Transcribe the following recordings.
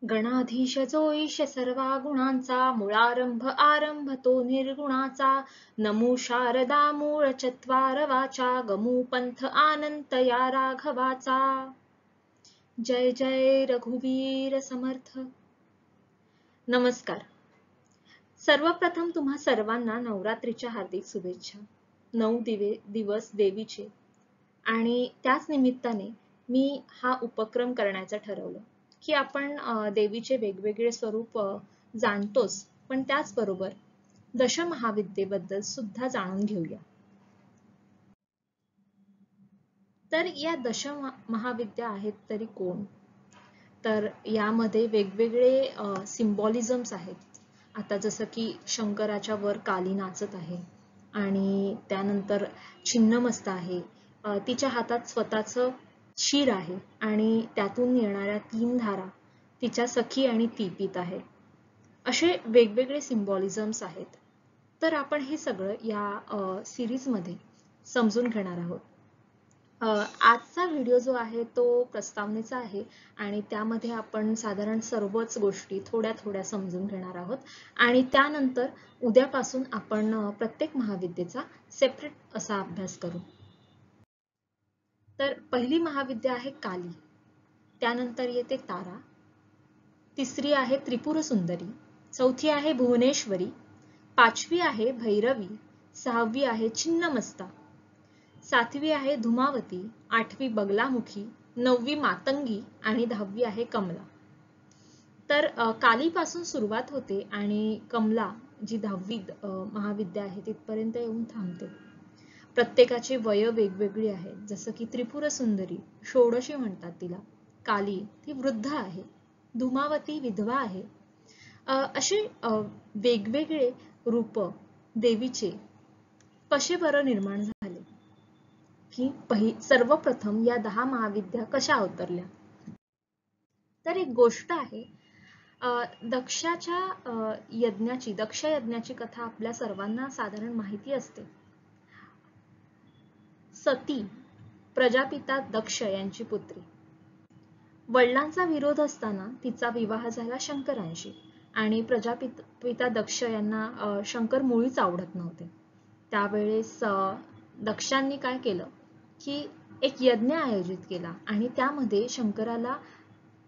गणाधीश जो ईश सर्वा गुणांचा मूळारंभ आरंभ तो निर्गुणाचा नमो शारदा मूळ चत्वार वाचा गमू पंथ आनंत या राघवाचा जय जय रघुवीर समर्थ। नमस्कार। सर्वप्रथम तुम्हा सर्वांना नवरात्रीच्या हार्दिक शुभेच्छा। 9 दिवस देवीचे आणि त्याच निमित्ताने मी हा उपक्रम करण्याचं ठरवलं की आपण देवीचे वेगवेगळे स्वरूप जाणतोच, पण त्याचबरोबर दशमहाविद्येबद्दल सुद्धा जाणून घेऊया। तर या दशमहाविद्या आहेत तरी कोण? तर यामध्ये वेगवेगळे सिम्बॉलिझम्स आहेत। आता जसं की शंकराच्या वर काली नाचत आहे आणि त्यानंतर छिन्नमस्ता आहे, तिच्या हातात स्वतःचं शीर आहे आणि त्यातून येणाऱ्या 3 धारा तिच्या सखी आणि ती पीत आहे। असे वेगवेगळे सिम्बॉलिझम्स आहेत। तर आपण हे सगळं या सिरीजमध्ये समजून घेणार आहोत। आजचा व्हिडिओ जो आहे तो प्रस्तावनेचा आहे आणि त्यामध्ये आपण साधारण सर्वच गोष्टी थोड्या थोड्या समजून घेणार आहोत आणि त्यानंतर उद्यापासून आपण प्रत्येक महाविद्येचा सेपरेट असा अभ्यास करू। तर पहिली महाविद्या आहे काली, त्यानंतर येते तारा, तिसरी आहे त्रिपुर सुंदरी, चौथी आहे भुवनेश्वरी, पाचवी आहे भैरवी, सहावी आहे छिन्नमस्ता, सातवी आहे धुमावती, आठवी बगलामुखी, नववी मातंगी आणि 10वी आहे कमला। तर कालीपासून सुरुवात होते आणि कमला जी 10वी महाविद्या आहे तिथपर्यंत येऊन थांबते। प्रत्येकाचे वय वेगवेगळी आहे, जसं की त्रिपुर सुंदरी षोडशी म्हणतात तिला, काली ती वृद्ध आहे, धुमावती विधवा आहे। असे वेगवेगळे रूप देवीचे कसे बरं निर्माण झाले की सर्वप्रथम या 10 महाविद्या कशा अवतरल्या? तर एक गोष्ट आहे, दक्ष यज्ञाची कथा आपल्या सर्वांना साधारण माहिती असते। सती प्रजापिता दक्ष यांची पुत्री, वडिलांचा विरोध असताना तिचा विवाह झाला शंकरांशी आणि प्रजापिता दक्ष यांना शंकर मुळीच आवडत नव्हते। त्यावेळेस दक्षांनी काय केलं की एक यज्ञ आयोजित केला आणि त्यामध्ये शंकराला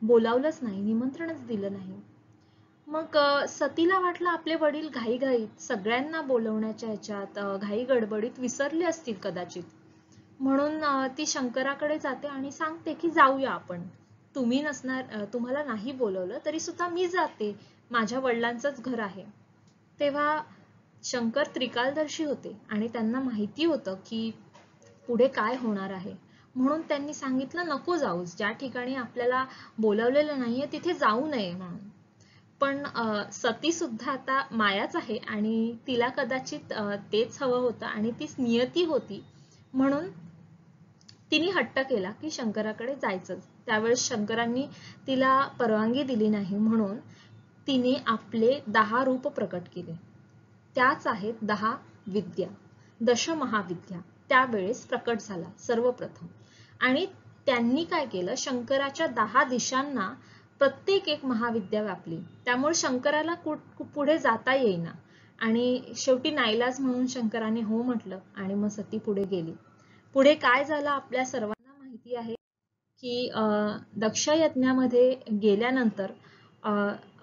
बोलावलंच नाही, निमंत्रणच दिलं नाही। मग सतीला वाटलं आपले वडील घाईघाईत सगळ्यांना बोलवण्याच्या ह्याच्यात घाई गडबडीत विसरले असतील कदाचित, म्हणून ती शंकराकडे जाते आणि सांगते की जाऊया आपण, तुम्हाला नाही बोलवलं तरी सुद्धा मी जाते, माझ्या वडिलांचंच घर आहे। तेव्हा शंकर त्रिकालदर्शी होते आणि त्यांना माहिती होतं की पुढे काय होणार आहे, म्हणून त्यांनी सांगितलं नको जाऊस, ज्या ठिकाणी आपल्याला बोलवलेलं नाहीये तिथे जाऊ नये म्हणून। पण सती सुद्धा आता मायाच आहे आणि तिला कदाचित तेच हवं होतं आणि तीच नियती होती, म्हणून तिने हट्ट केला की शंकराकडे जायचंच। त्यावेळेस शंकरांनी तिला परवानगी दिली नाही, म्हणून तिने आपले 10 रूप प्रकट केले, त्याच आहेत 10 विद्या, दशमहाविद्या त्यावेळेस प्रकट झाला सर्वप्रथम। आणि त्यांनी काय केलं, शंकराच्या 10 दिशांना प्रत्येक एक महाविद्या व्यापली, त्यामुळे शंकराला पुढे जाता येईना आणि शेवटी नाईलाज म्हणून शंकराने हो म्हटलं आणि मग सती पुढे गेली। पुढे काय झालं आपल्या सर्वांना माहिती आहे की दक्ष यज्ञामध्ये गेल्यानंतर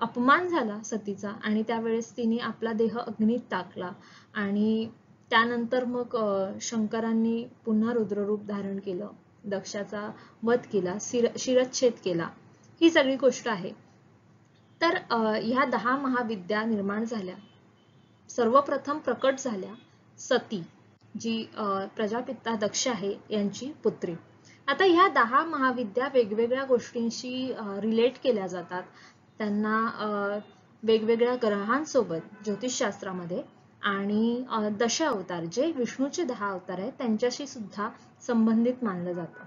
अपमान झाला सतीचा आणि त्यावेळेस तिने आपला देह अग्नीत टाकला आणि त्यानंतर मग शंकरांनी पुन्हा रुद्ररूप धारण केलं, दक्षाचा वध केला, शिरच्छेद केला, ही सगळी गोष्ट आहे। तर ह्या 10 महाविद्या निर्माण झाल्या, सर्वप्रथम प्रकट झाल्या सती जी प्रजापिता दक्ष आहे यांची पुत्री। आता ह्या 10 महाविद्या वेगवेगळ्या गोष्टींशी रिलेट केल्या जातात, त्यांना वेगवेगळ्या ग्रहांसोबत ज्योतिषशास्त्रामध्ये आणि दश अवतार जे विष्णूचे 10 अवतार आहेत त्यांच्याशी सुद्धा संबंधित मानलं जातं।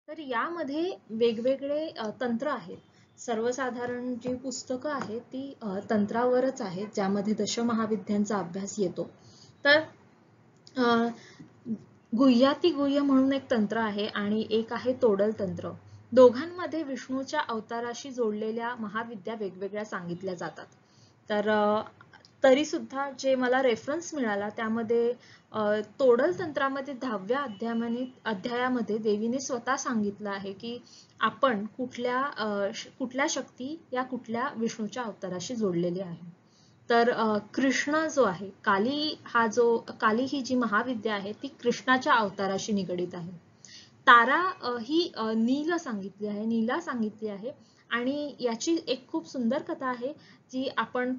तर यामध्ये वेगवेगळे तंत्र आहेत, सर्वसाधारण जी पुस्तकं आहेत ती तंत्रावरच आहेत, ज्यामध्ये दशमहाविद्यांचा अभ्यास येतो। तर गुह्यातिगुह्य म्हणून एक तंत्र आहे आणि एक आहे तोडल तंत्र, दोघांमध्ये विष्णूच्या अवताराशी जोडलेल्या महाविद्या वेगवेगळ्या सांगितल्या जातात. तर तरी सुद्धा जे मला रेफरन्स मिळाला त्यामध्ये तोडल तंत्रामध्ये 10व्या अध्यायामध्ये देवीने स्वतः सांगितलं आहे की आपण कुठल्या शक्ती या कुठल्या विष्णूच्या अवताराशी जोडलेली आहे. तर कृष्ण जो आहे, काली ही जी महाविद्या आहे ती कृष्णाच्या अवताराशी निगडीत आहे. तारा ही नीला सांगितली आहे आणि याची एक खूप सुंदर कथा आहे जी आपण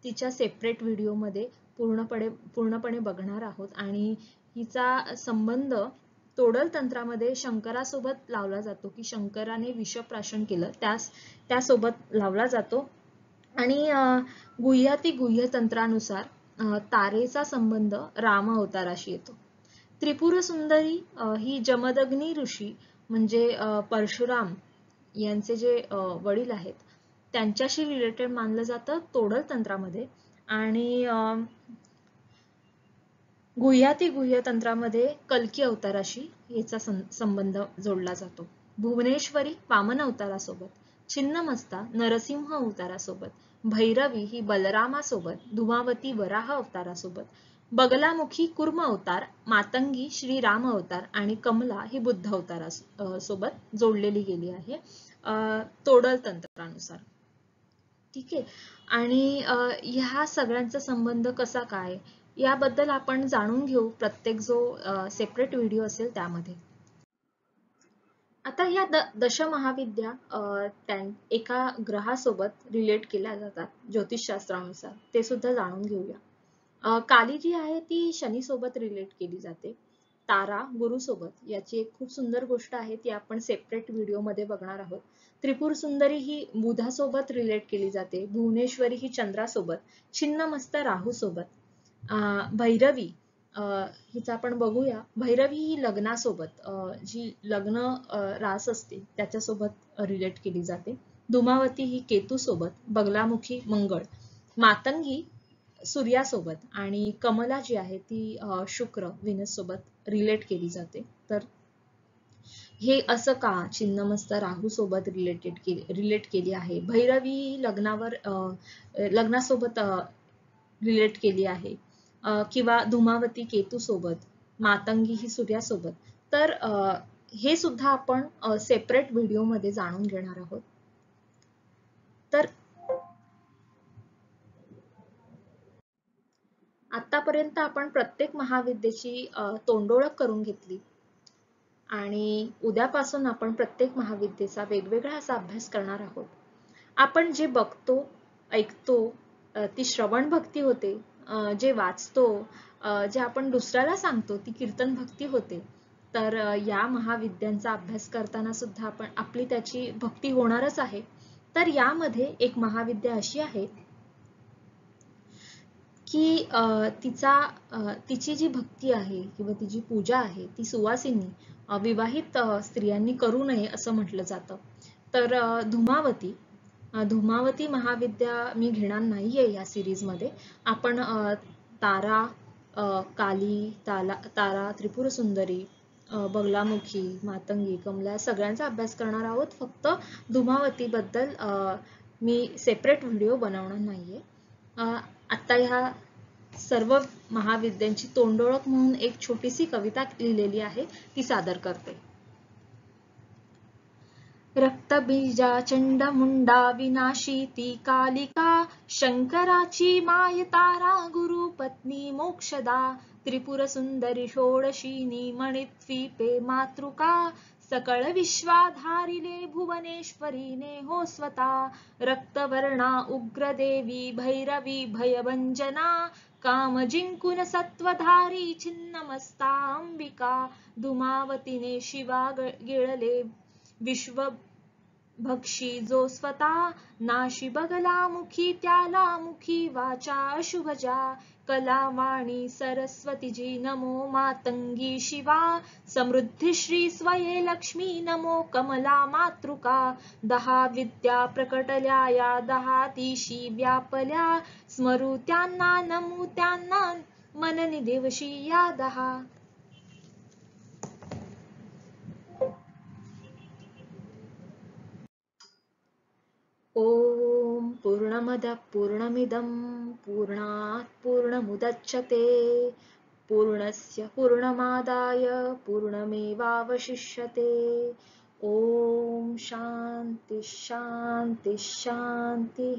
तिच्या सेपरेट व्हिडिओमध्ये पूर्णपणे बघणार आहोत. आणि हिचा संबंध तोडल तंत्रामध्ये शंकरासोबत लावला जातो की शंकराने विषप्राशन केलं त्यासोबत लावला जातो. आणि गुह्य तंत्रानुसार तारेचा संबंध राम अवताराशी येतो. त्रिपुर सुंदरी ही जमदग्नी ऋषी म्हणजे परशुराम यांचे जे वडील आहेत त्यांच्याशी रिलेटेड मानलं जातं तोडल तंत्रामध्ये. आणि गुह्य तंत्रामध्ये कल्की अवताराशी याचा संबंध जोडला जातो. भुवनेश्वरी वामन अवतारासोबत, छिन्नमस्ता नरसिंह अवतारासोबत, भैरवी ही बलरामासोबत, धुमावती वराह अवतारासोबत, बगलामुखी कुर्म अवतार, मातंगी श्रीराम अवतार आणि कमला ही बुद्ध अवतारासोबत जोडलेली गेली आहे तोडल तंत्रानुसार. ठीक आहे. आणि ह्या सगळ्यांचा संबंध कसा काय याबद्दल आपण जाणून घेऊ प्रत्येक जो सेपरेट व्हिडिओ असेल त्यामध्ये. आता या दशमहाविद्या एका ग्रहासोबत रिलेट केल्या जातात ज्योतिषशास्त्रानुसार, ते सुद्धा जाणून घेऊया. काली जी आहे ती शनी सोबत रिलेट केली जाते. तारा गुरु सोबत, याची एक खूप सुंदर गोष्ट आहे ती आपण सेपरेट व्हिडिओ मध्ये बघणार आहोत. त्रिपुर सुंदरी ही बुधासोबत रिलेट केली जाते. भुवनेश्वरी ही चंद्रासोबत, छिन्नमस्ता राहू सोबत. भैरवी हिचा आपण बघूया. भैरवी ही लग्नासोबत, जी लग्न रास असते त्याच्यासोबत रिलेट केली जाते. धुमावती ही केतू सोबत, बगलामुखी मंगळ, मातंगी सूर्यासोबत आणि कमला जी आहे ती शुक्र व्हीनस सोबत रिलेट केली जाते. तर हे असं का छिन्नमस्ता राहू सोबत रिलेट केली आहे. भैरवी लग्नासोबत रिलेट केली आहे किंवा धुमावती केतू सोबत, मातंगी ही सूर्यासोबत. तर हे सुद्धा आपण सेपरेट व्हिडिओ मध्ये जाणून घेणार आहोत. तर आतापर्यंत आपण प्रत्येक महाविद्येची तोंडओळख करून घेतली आणि उद्यापासून आपण प्रत्येक महाविद्येचा वेगवेगळा असा अभ्यास करणार आहोत. आपण जे बघतो ऐकतो ती श्रवण भक्ती होते, जे वाचतो जे आपण दुसऱ्याला सांगतो ती कीर्तन भक्ती होते. तर या महाविद्यांचा अभ्यास करताना सुद्धा आपली त्याची भक्ती होणारच आहे. तर यामध्ये एक महाविद्या अशी आहे की तिची जी भक्ती आहे किंवा तिची पूजा आहे ती सुवासिनी विवाहित स्त्रियांनी करू नये असं म्हटलं जातं. तर धुमावती महाविद्या मी घेणार नाहीये या सिरीज मध्ये. आपण तारा, काली, तारा, त्रिपुर सुंदरी, बगलामुखी, मातंगी, कमला सगळ्यांचा अभ्यास करणार आहोत. फक्त धुमावती बद्दल मी सेपरेट व्हिडिओ बनवणार नाहीये. आता ह्या सर्व महाविद्यांची तोंडओळख म्हणून एक छोटीशी कविता लिहिलेली आहे ती सादर करते. रक्तबीजा चंडमुंडा विनाशी ती कालिका, शंकराची माय तारा गुरुपत्नी मोक्षदा, त्रिपुर सुंदरी षोडशिनी मणिद्वीपे मातृका, सकळ विश्वाधारिले भुवनेश्वरीने हो स्वता, रक्तवर्णा उग्रदेवी भैरवी भयभंजना, काम जिंकून सत्वधारी छिन्नमस्ता अंबिका, धुमावतीने शिवा गिळले विश्वभक्षी जो स्वतः, नाशी बगलामुखी त्याला मुखी वाचा अशुभजा, कलावाणी सरस्वतीजी नमो मातंगी शिवा, समृद्धी श्री स्वये लक्ष्मी नमो कमला मातृका, 10 विद्या प्रकटल्या या 10 दिशी व्यापल्या, स्मरू त्यांना नमू त्यांना मननी देवशी या 10. पूर्णमदः पूर्णमिदं पूर्णात् पूर्णमुदच्यते पूर्णस्य पूर्णमादाय पूर्णमेवावशिष्यते. ओम शांती शांती शांती.